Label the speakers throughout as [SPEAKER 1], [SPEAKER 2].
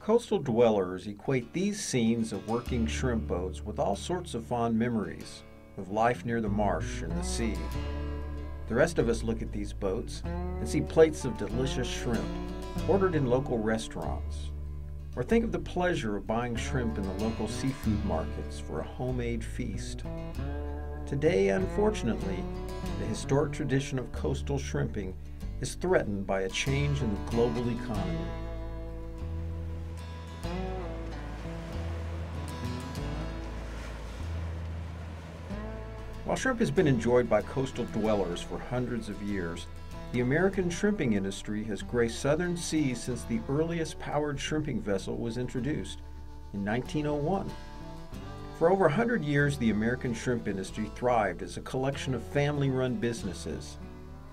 [SPEAKER 1] Coastal dwellers equate these scenes of working shrimp boats with all sorts of fond memories of life near the marsh and the sea. The rest of us look at these boats and see plates of delicious shrimp ordered in local restaurants, or think of the pleasure of buying shrimp in the local seafood markets for a homemade feast. Today, unfortunately, the historic tradition of coastal shrimping is threatened by a change in the global economy. While shrimp has been enjoyed by coastal dwellers for hundreds of years, the American shrimping industry has graced southern seas since the earliest powered shrimping vessel was introduced in 1901. For over 100 years, the American shrimp industry thrived as a collection of family-run businesses.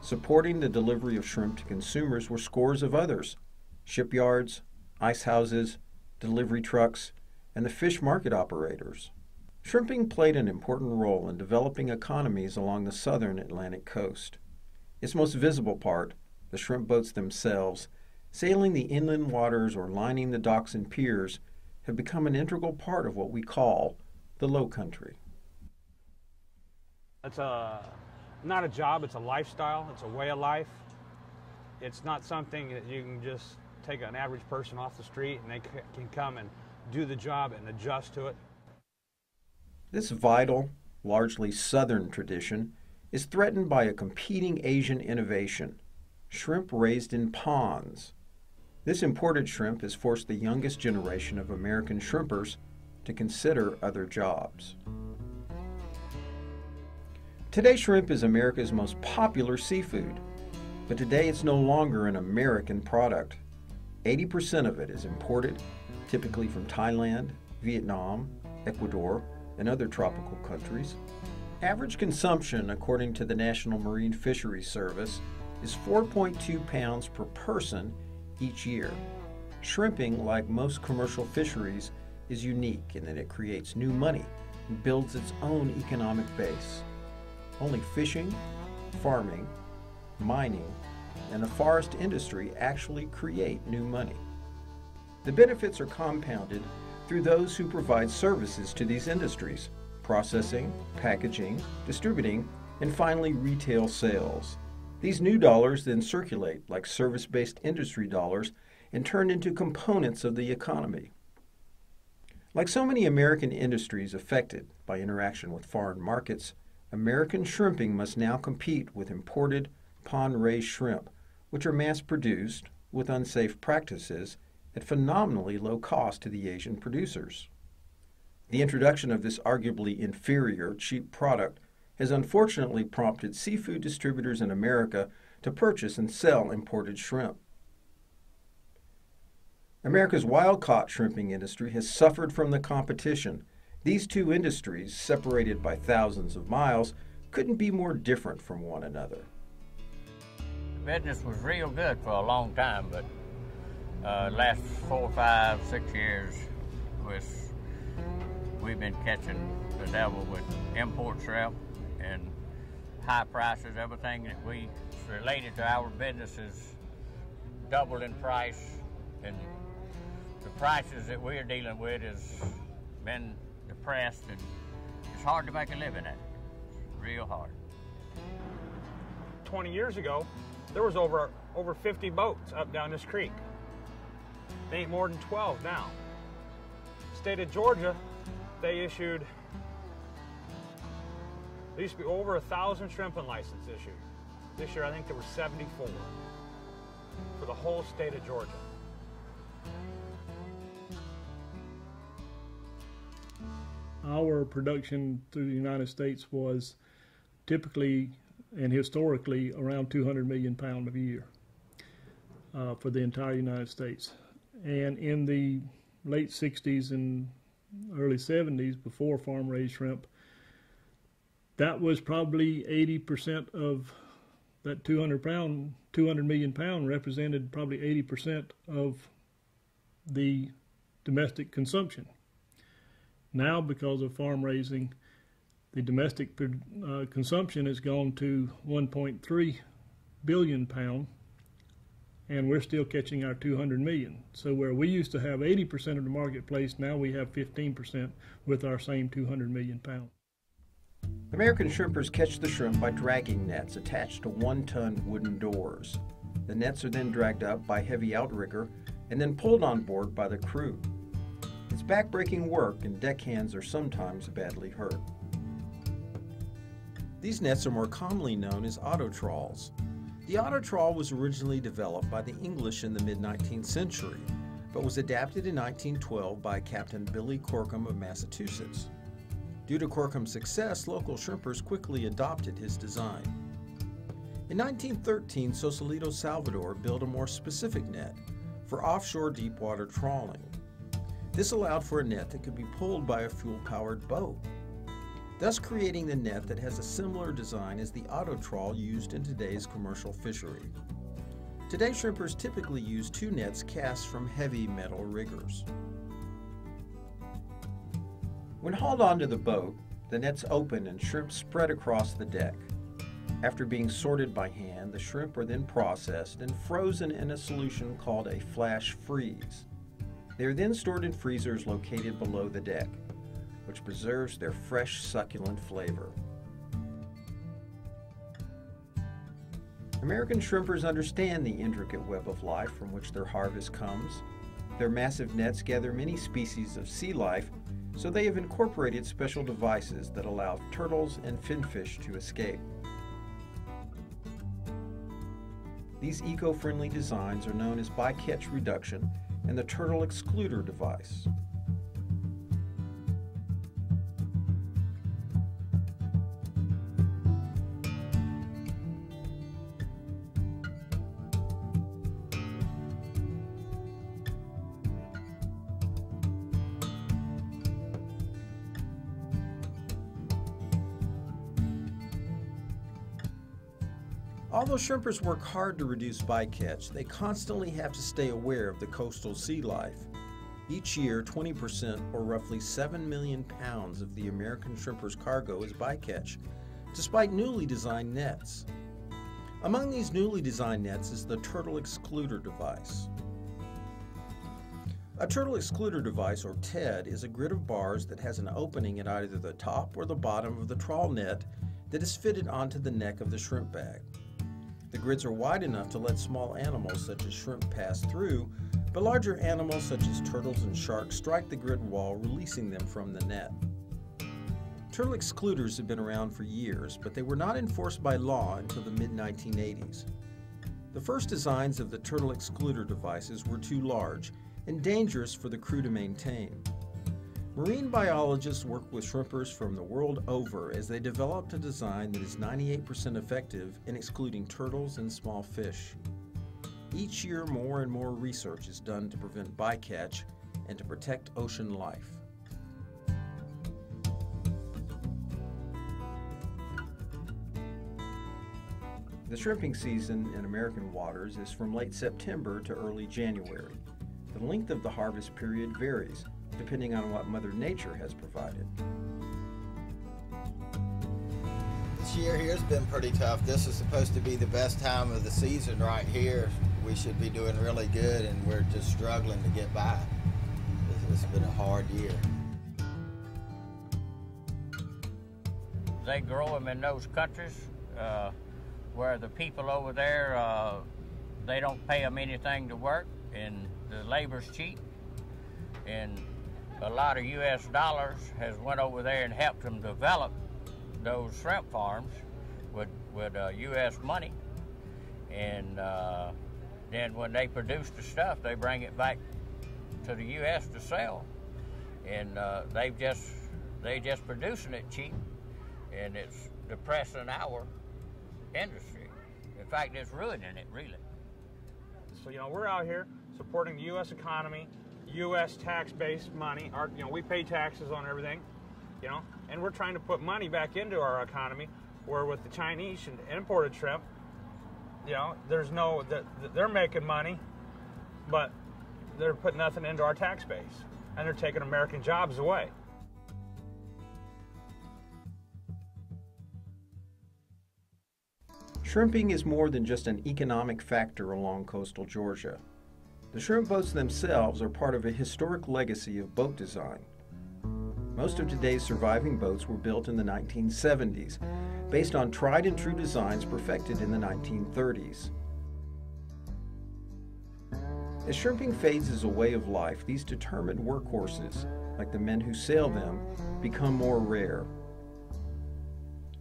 [SPEAKER 1] Supporting the delivery of shrimp to consumers were scores of others: shipyards, ice houses, delivery trucks, and the fish market operators. Shrimping played an important role in developing economies along the southern Atlantic coast. Its most visible part, the shrimp boats themselves, sailing the inland waters or lining the docks and piers, have become an integral part of what we call the Low Country.
[SPEAKER 2] It's not a job, it's a lifestyle, it's a way of life. It's not something that you can just take an average person off the street and they can come and do the job and adjust to it.
[SPEAKER 1] This vital, largely southern tradition is threatened by a competing Asian innovation: shrimp raised in ponds. This imported shrimp has forced the youngest generation of American shrimpers to consider other jobs. Today, shrimp is America's most popular seafood, but today it's no longer an American product. 80% of it is imported, typically from Thailand, Vietnam, Ecuador, and other tropical countries. Average consumption, according to the National Marine Fisheries Service, is 4.2 pounds per person each year. Shrimping, like most commercial fisheries, is unique in that it creates new money and builds its own economic base. Only fishing, farming, mining, and the forest industry actually create new money. The benefits are compounded through those who provide services to these industries: processing, packaging, distributing, and finally retail sales. These new dollars then circulate like service-based industry dollars and turn into components of the economy. Like so many American industries affected by interaction with foreign markets, American shrimping must now compete with imported pond-raised shrimp, which are mass-produced with unsafe practices at phenomenally low cost to the Asian producers. The introduction of this arguably inferior, cheap product has unfortunately prompted seafood distributors in America to purchase and sell imported shrimp. America's wild-caught shrimping industry has suffered from the competition. These two industries, separated by thousands of miles, couldn't be more different from one another.
[SPEAKER 3] The business was real good for a long time, but last 4, 5, 6 years we've been catching the devil with import shrimp and high prices. Everything that we related to our business is doubled in price, and the prices that we're dealing with has been depressed, and it's hard to make a living at it. It's real hard.
[SPEAKER 2] 20 years ago, there was over 50 boats up down this creek. They ain't more than 12 now. State of Georgia, there used to be over 1,000 shrimping licenses issued. This year, I think there were 74 for the whole state of Georgia.
[SPEAKER 4] Our production through the United States was typically and historically around 200 million pounds a year for the entire United States. And in the late 60s and early 70s, before farm-raised shrimp, that was probably 80% of that 200 million pound represented probably 80% of the domestic consumption. Now, because of farm raising, the domestic consumption has gone to 1.3 billion pound, and we're still catching our 200 million. So where we used to have 80% of the marketplace, now we have 15% with our same 200 million pounds.
[SPEAKER 1] American shrimpers catch the shrimp by dragging nets attached to 1-ton wooden doors. The nets are then dragged up by heavy outrigger and then pulled on board by the crew. It's backbreaking work, and deckhands are sometimes badly hurt. These nets are more commonly known as autotrawls. The autotrawl was originally developed by the English in the mid-19th century, but was adapted in 1912 by Captain Billy Corkum of Massachusetts. Due to Corkum's success, local shrimpers quickly adopted his design. In 1913, Sausalito, Salvador built a more specific net for offshore deepwater trawling. This allowed for a net that could be pulled by a fuel-powered boat, thus creating the net that has a similar design as the autotrawl used in today's commercial fishery. Today, shrimpers typically use 2 nets cast from heavy metal riggers. When hauled onto the boat, the nets open and shrimp spread across the deck. After being sorted by hand, the shrimp are then processed and frozen in a solution called a flash freeze. They are then stored in freezers located below the deck, which preserves their fresh, succulent flavor. American shrimpers understand the intricate web of life from which their harvest comes. Their massive nets gather many species of sea life, so they have incorporated special devices that allow turtles and finfish to escape. These eco-friendly designs are known as bycatch reduction and the turtle excluder device. Although shrimpers work hard to reduce bycatch, they constantly have to stay aware of the coastal sea life. Each year, 20%, or roughly 7 million pounds of the American shrimpers' cargo is bycatch, despite newly designed nets. Among these newly designed nets is the turtle excluder device. A turtle excluder device, or TED, is a grid of bars that has an opening at either the top or the bottom of the trawl net that is fitted onto the neck of the shrimp bag. The grids are wide enough to let small animals such as shrimp pass through, but larger animals such as turtles and sharks strike the grid wall, releasing them from the net. Turtle excluders have been around for years, but they were not enforced by law until the mid-1980s. The first designs of the turtle excluder devices were too large and dangerous for the crew to maintain. Marine biologists work with shrimpers from the world over as they developed a design that is 98% effective in excluding turtles and small fish. Each year, more and more research is done to prevent bycatch and to protect ocean life. The shrimping season in American waters is from late September to early January. The length of the harvest period varies, depending on what Mother Nature has provided.
[SPEAKER 5] This year here's been pretty tough. This is supposed to be the best time of the season right here. We should be doing really good, and we're just struggling to get by. It's been a hard year.
[SPEAKER 3] They grow them in those countries where the people over there, they don't pay them anything to work, and the labor's cheap. And a lot of U.S. dollars has went over there and helped them develop those shrimp farms with U.S. money. And then when they produce the stuff, they bring it back to the U.S. to sell. And they just producing it cheap, and it's depressing our industry. In fact, it's ruining it, really.
[SPEAKER 2] So, we're out here supporting the U.S. economy, U.S. tax-based money. We pay taxes on everything, and we're trying to put money back into our economy, where with the Chinese and imported shrimp, they're making money, but they're putting nothing into our tax base, and they're taking American jobs away.
[SPEAKER 1] Shrimping is more than just an economic factor along coastal Georgia. The shrimp boats themselves are part of a historic legacy of boat design. Most of today's surviving boats were built in the 1970s, based on tried and true designs perfected in the 1930s. As shrimping fades as a way of life, these determined workhorses, like the men who sail them, become more rare.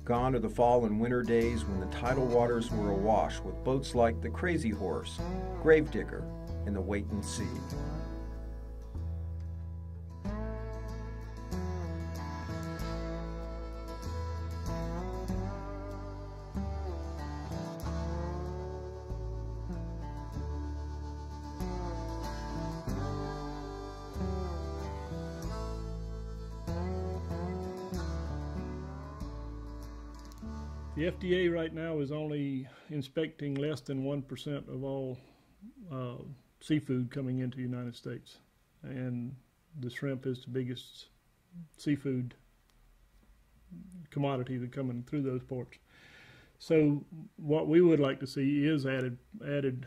[SPEAKER 1] Gone are the fall and winter days when the tidal waters were awash with boats like the Crazy Horse, Gravedigger, and the Wait and See.
[SPEAKER 4] The FDA right now is only inspecting less than 1% of all seafood coming into the United States. And the shrimp is the biggest seafood commodity that coming through those ports. So what we would like to see is added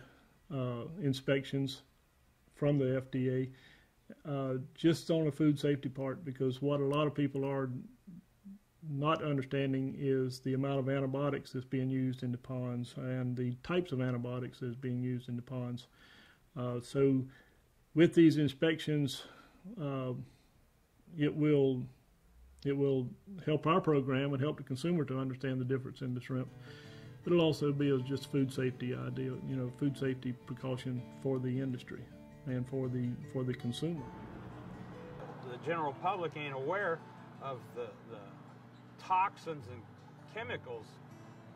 [SPEAKER 4] inspections from the FDA, just on the food safety part, because what a lot of people are not understanding is the amount of antibiotics that's being used in the ponds and the types of antibiotics that's being used in the ponds. So with these inspections, it will help our program and help the consumer to understand the difference in the shrimp. It'll also be just food safety idea, food safety precaution for the industry and for the consumer.
[SPEAKER 2] The general public ain't aware of the toxins and chemicals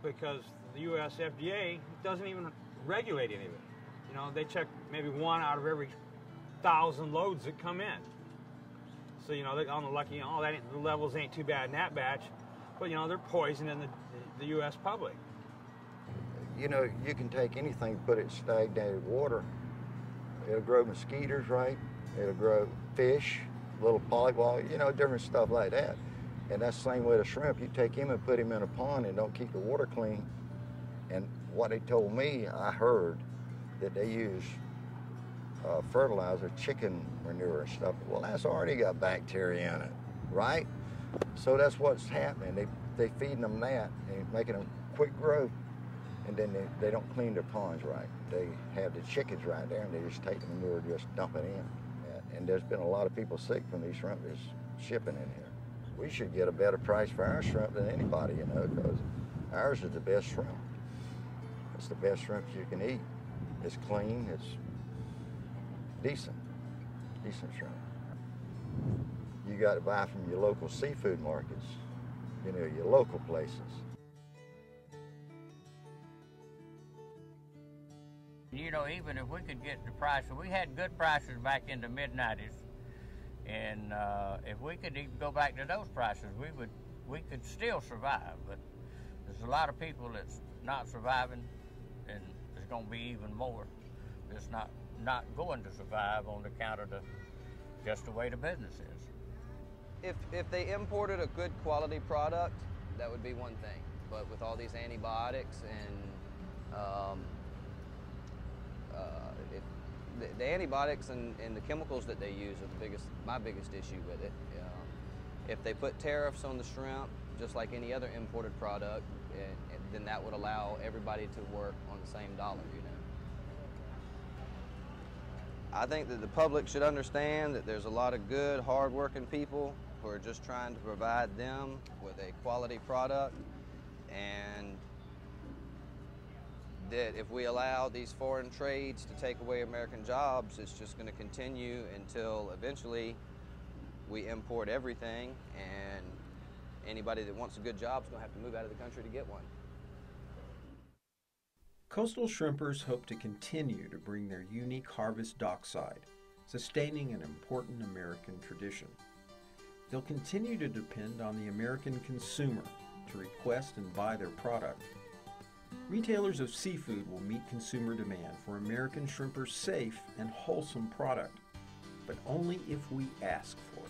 [SPEAKER 2] because the U.S. FDA doesn't even regulate any of it. They check maybe 1 out of every 1,000 loads that come in. So, they're on the lucky, the levels ain't too bad in that batch, but, they're poisoning the U.S. public.
[SPEAKER 6] You can take anything, put it in stagnated water. It'll grow mosquitoes, right? It'll grow fish, little polywog, different stuff like that. And that's the same way with shrimp. You take him and put him in a pond and don't keep the water clean. And what they told me, I heard that they use fertilizer, chicken manure and stuff. Well, that's already got bacteria in it, right? So that's what's happening. They feeding them that and making them quick grow. And then they don't clean their ponds right. They have the chickens right there and they just take the manure and just dump it in. And there's been a lot of people sick from these shrimp that's shipping in here. We should get a better price for our shrimp than anybody, because ours is the best shrimp. It's the best shrimp you can eat. It's clean, it's decent shrimp. You got to buy from your local seafood markets, your local places.
[SPEAKER 3] Even if we could get the price, we had good prices back in the mid-90s. And if we could even go back to those prices, we could still survive. But there's a lot of people that's not surviving, and there's going to be even more that's not going to survive on account of just the way the business is.
[SPEAKER 7] If they imported a good quality product, that would be one thing. But with all these antibiotics and the antibiotics and the chemicals that they use are my biggest issue with it. If they put tariffs on the shrimp, just like any other imported product, then that would allow everybody to work on the same dollar, I think that the public should understand that there's a lot of good, hard-working people who are just trying to provide them with a quality product, and that if we allow these foreign trades to take away American jobs, it's just going to continue until eventually we import everything, and anybody that wants a good job is going to have to move out of the country to get one.
[SPEAKER 1] Coastal shrimpers hope to continue to bring their unique harvest dockside, sustaining an important American tradition. They'll continue to depend on the American consumer to request and buy their product. Retailers of seafood will meet consumer demand for American shrimpers' safe and wholesome product, but only if we ask for it.